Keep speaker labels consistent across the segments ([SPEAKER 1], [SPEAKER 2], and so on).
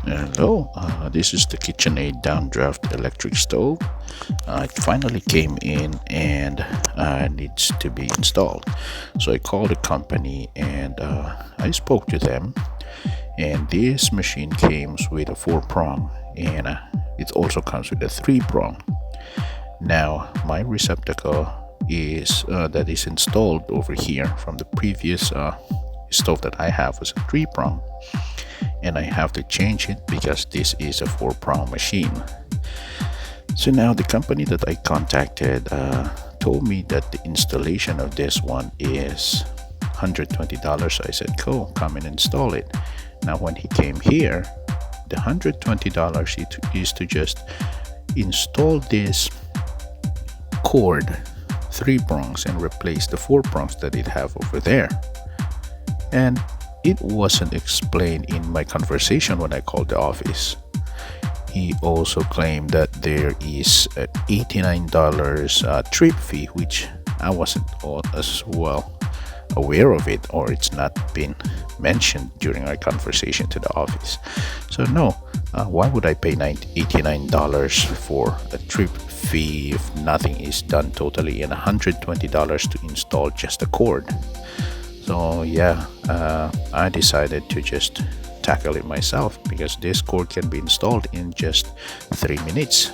[SPEAKER 1] Hello, this is the KitchenAid Downdraft electric stove. It finally came in and needs to be installed. So I called the company and I spoke to them. And this machine comes with a 4-prong and it also comes with a 3-prong. Now my receptacle is that is installed over here from the previous stove that I have was a 3-prong. And I have to change it because this is a 4-prong machine. So now the company that I contacted told me that the installation of this one is $120. So I said, cool, come and install it. Now when he came here, the $120 is to just install this cord 3 prongs and replace the 4 prongs that it have over there. And it wasn't explained in my conversation when I called the office. He also claimed that there is an $89 trip fee, which I wasn't as well aware of it, or it's not been mentioned during our conversation to the office. So no, why would I pay $89 for a trip fee if nothing is done totally, and $120 to install just a cord? So yeah, I decided to just tackle it myself because this cord can be installed in just 3 minutes.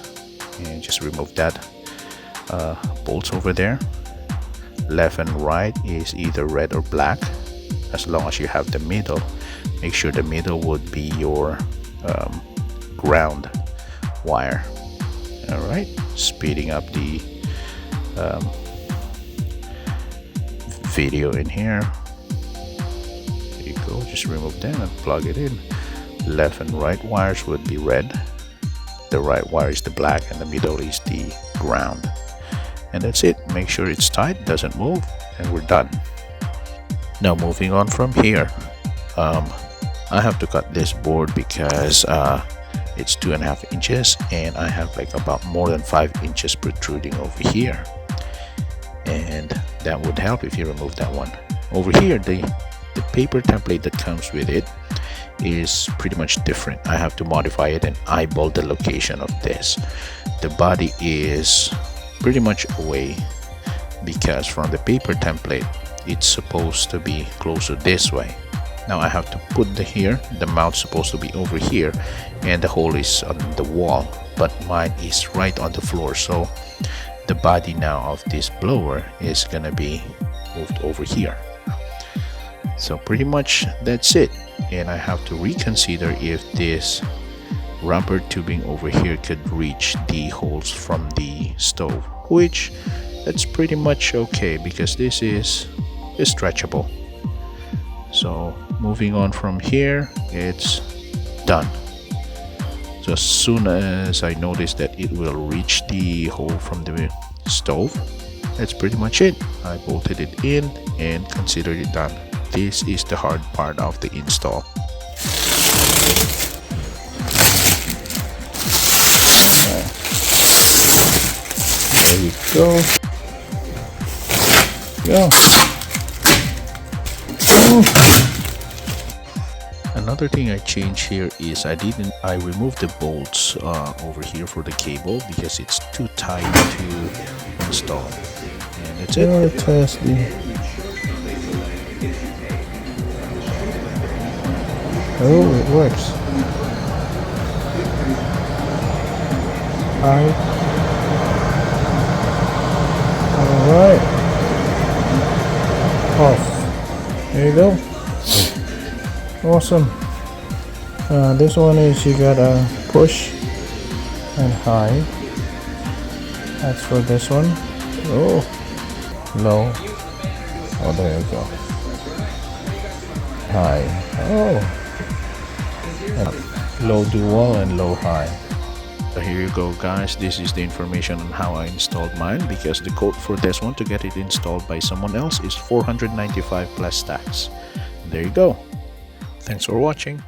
[SPEAKER 1] And just remove that bolts over there. Left and right is either red or black. As long as you have the middle, make sure the middle would be your ground wire. All right, speeding up the video in here. There you go, just remove them and plug it in. Left and right wires would be red, the right wire is the black, and the middle is the ground. And that's it. Make sure it's tight, doesn't move, and we're done. Now moving on from here, I have to cut this board because it's 2.5 inches and I have like about more than 5 inches protruding over here, and that would help if you remove that one. Over here, the paper template that comes with it is pretty much different. I have to modify it and eyeball the location of this. The body is pretty much away because from the paper template it's supposed to be closer this way. Now I have to put the mount's supposed to be over here and the hole is on the wall, but mine is right on the floor, so the body now of this blower is gonna be moved over here. So pretty much that's it, and I have to reconsider if this rubber tubing over here could reach the holes from the stove, which that's pretty much okay because this is stretchable. So moving on from here, it's done. So as soon as I notice that it will reach the hole from the stove, that's pretty much it. I bolted it in and considered it done. This is the hard part of the install. There you go. Another thing I changed here is I removed the bolts over here for the cable because it's too tight to install. And that's it. Test Oh, it works. Alright. Off. There you go. Awesome. This one is you gotta push and high. That's for this one. Oh, low. Oh, there you go. High. Oh. Low dual and low high. So here you go, guys. This is the information on how I installed mine, because the quote for this one to get it installed by someone else is $495 plus tax. There you go. Thanks for watching.